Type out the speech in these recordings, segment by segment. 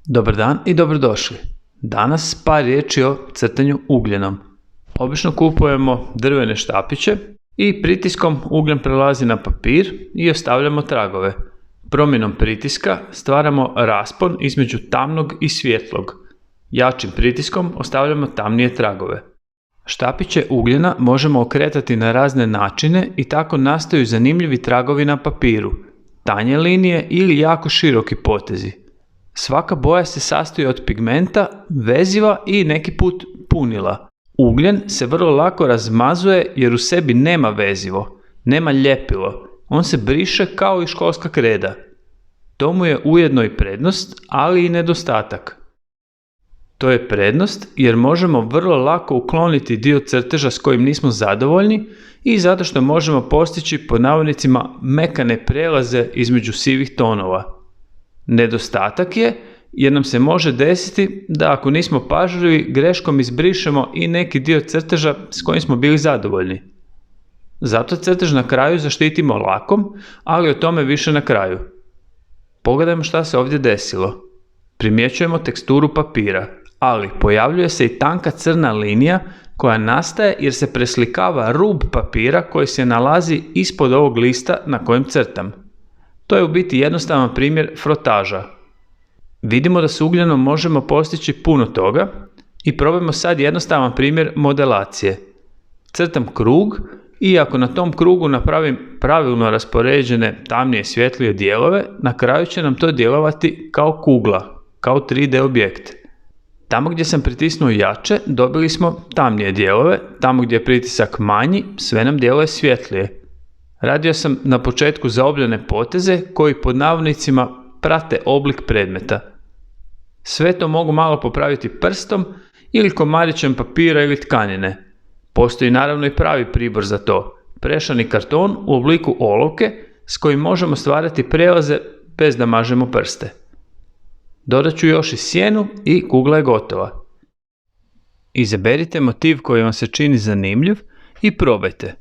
Dobar dan i dobrodošli. Danas par riječi o crtanju ugljenom. Obično kupujemo drvene štapiće i pritiskom ugljen prelazi na papir i ostavljamo tragove. Promjenom pritiska stvaramo raspon između tamnog i svjetlog. Jačim pritiskom ostavljamo tamnije tragove. Štapiće ugljena možemo okretati na razne načine i tako nastaju zanimljivi tragovi na papiru, tanje linije ili jako široki potezi. Svaka boja se sastoji od pigmenta, veziva i neki put punila. Ugljen se vrlo lako razmazuje jer u sebi nema vezivo, nema ljepilo, on se briše kao i školska kreda. To mu je ujedno i prednost, ali i nedostatak. To je prednost jer možemo vrlo lako ukloniti dio crteža s kojim nismo zadovoljni i zato što možemo postići pod navodnicima mekane prelaze između sivih tonova. Nedostatak je jer nam se može desiti da ako nismo pažljivi greškom izbrišemo i neki dio crteža s kojim smo bili zadovoljni. Zato crtež na kraju zaštitimo lakom, ali o tome više na kraju. Pogledajmo šta se ovdje desilo. Primjećujemo teksturu papira, ali pojavljuje se i tanka crna linija koja nastaje jer se preslikava rub papira koji se nalazi ispod ovog lista na kojem crtam. To je u biti jednostavan primjer frotaža. Vidimo da s ugljenom možemo postići puno toga i probajmo sad jednostavan primjer modelacije. Crtam krug i ako na tom krugu napravim pravilno raspoređene tamnije svjetlije dijelove, na kraju će nam to djelovati kao kugla, kao 3D objekt. Tamo gdje sam pritisnuo jače, dobili smo tamnije dijelove, tamo gdje je pritisak manji, sve nam djeluje svjetlije. Radio sam na početku zaobljene poteze koji pod navodnicima prate oblik predmeta. Sve to mogu malo popraviti prstom ili komadićem papira ili tkanine. Postoji naravno i pravi pribor za to, prešani karton u obliku olovke s kojim možemo stvarati prelaze bez da mažemo prste. Dodat ću još i sjenu i kugla je gotova. Izaberite motiv koji vam se čini zanimljiv i probajte.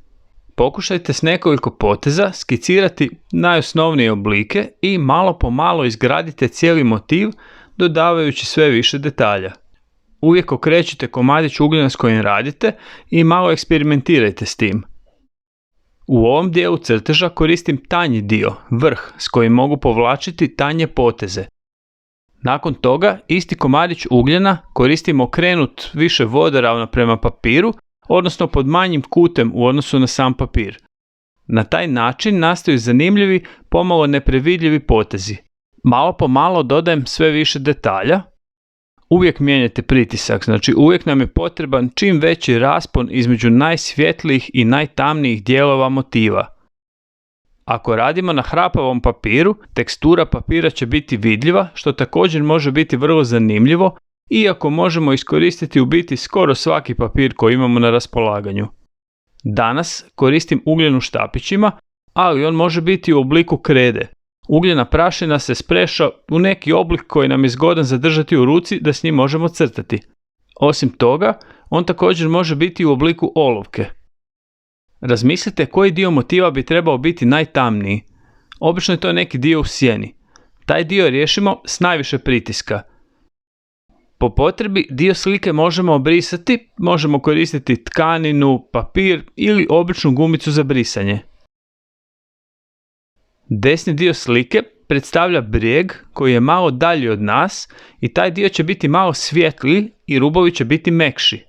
Pokušajte s nekoliko poteza skicirati najosnovnije oblike i malo po malo izgradite cijeli motiv dodavajući sve više detalja. Uvijek okrećite komadić ugljena s kojim radite i malo eksperimentirajte s tim. U ovom dijelu crteža koristim tanji dio, vrh, s kojim mogu povlačiti tanje poteze. Nakon toga isti komadić ugljena koristim okrenut više vodoravno prema papiru, odnosno pod manjim kutem u odnosu na sam papir. Na taj način nastaju zanimljivi, pomalo neprevidljivi potezi. Malo po malo dodajem sve više detalja. Uvijek mijenjate pritisak, znači uvijek nam je potreban čim veći raspon između najsvjetlijih i najtamnijih dijelova motiva. Ako radimo na hrapavom papiru, tekstura papira će biti vidljiva, što također može biti vrlo zanimljivo, iako možemo iskoristiti u biti skoro svaki papir koji imamo na raspolaganju. Danas koristim ugljen u štapićima, ali on može biti u obliku krede. Ugljena prašina se spreša u neki oblik koji nam je zgodan zadržati u ruci da s njim možemo crtati. Osim toga, on također može biti u obliku olovke. Razmislite koji dio motiva bi trebao biti najtamniji. Obično je to neki dio u sjeni. Taj dio riješimo s najviše pritiska. Po potrebi dio slike možemo obrisati, možemo koristiti tkaninu, papir ili običnu gumicu za brisanje. Desni dio slike predstavlja brijeg koji je malo dalji od nas i taj dio će biti malo svjetliji i rubovi će biti mekši.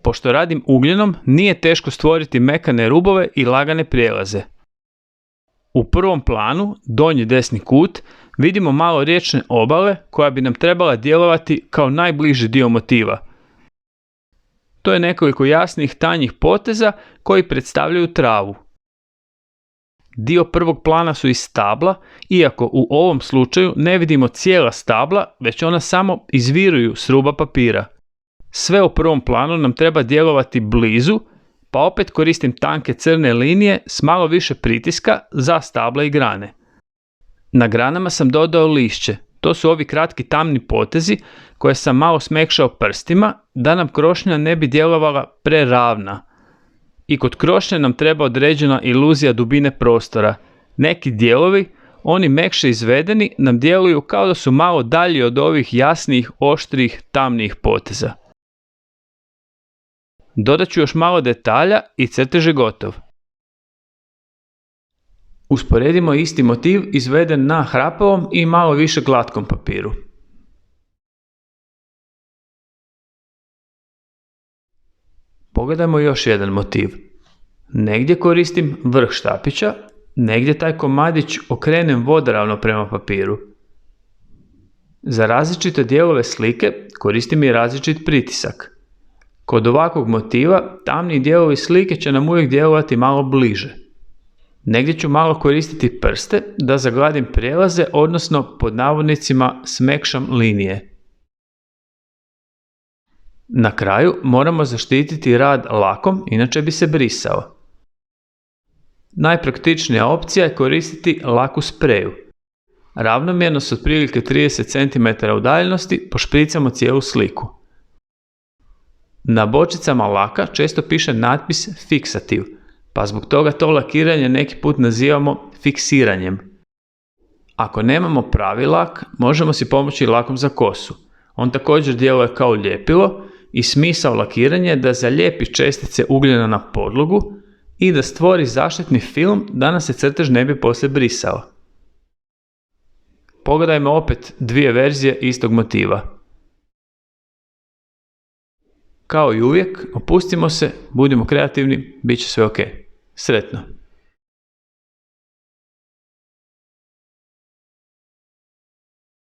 Pošto radim ugljenom, nije teško stvoriti mekane rubove i lagane prijelaze. U prvom planu, donji desni kut, vidimo malo riječne obale koja bi nam trebala djelovati kao najbliži dio motiva. To je nekoliko jasnih tanjih poteza koji predstavljaju travu. Dio prvog plana su i stabla, iako u ovom slučaju ne vidimo cijela stabla, već ona samo izviruju s ruba papira. Sve u prvom planu nam treba djelovati blizu, pa opet koristim tanke crne linije s malo više pritiska za stabla i grane. Na granama sam dodao lišće, to su ovi kratki tamni potezi koje sam malo smekšao prstima da nam krošnja ne bi djelovala preravna. I kod krošnje nam treba određena iluzija dubine prostora. Neki dijelovi oni mekše izvedeni nam djeluju kao da su malo dalji od ovih jasnih, oštrih, tamnih poteza. Dodat ću još malo detalja i crtež je gotov. Usporedimo isti motiv izveden na hrapavom i malo više glatkom papiru. Pogledajmo još jedan motiv. Negdje koristim vrh štapića, negdje taj komadić okrenem vodoravno prema papiru. Za različite dijelove slike koristim i različit pritisak. Kod ovakvog motiva tamni dijelovi slike će nam uvijek djelovati malo bliže. Negdje ću malo koristiti prste da zagladim prijelaze, odnosno pod navodnicima smekšam linije. Na kraju moramo zaštititi rad lakom, inače bi se brisao. Najpraktičnija opcija je koristiti lak u spreju. Ravnomjerno s otprilike 30 cm udaljenosti pošpricamo cijelu sliku. Na bočicama laka često piše natpis fiksativ, pa zbog toga to lakiranje neki put nazivamo fiksiranjem. Ako nemamo pravi lak, možemo si pomoći lakom za kosu. On također djeluje kao ljepilo i smisao lakiranja je da zalijepi čestice ugljena na podlogu i da stvori zaštitni film da nam se crtež ne bi poslije brisao. Pogledajmo opet dvije verzije istog motiva. Kao i uvijek, opustimo se, budimo kreativni, bit će sve ok. Sretno!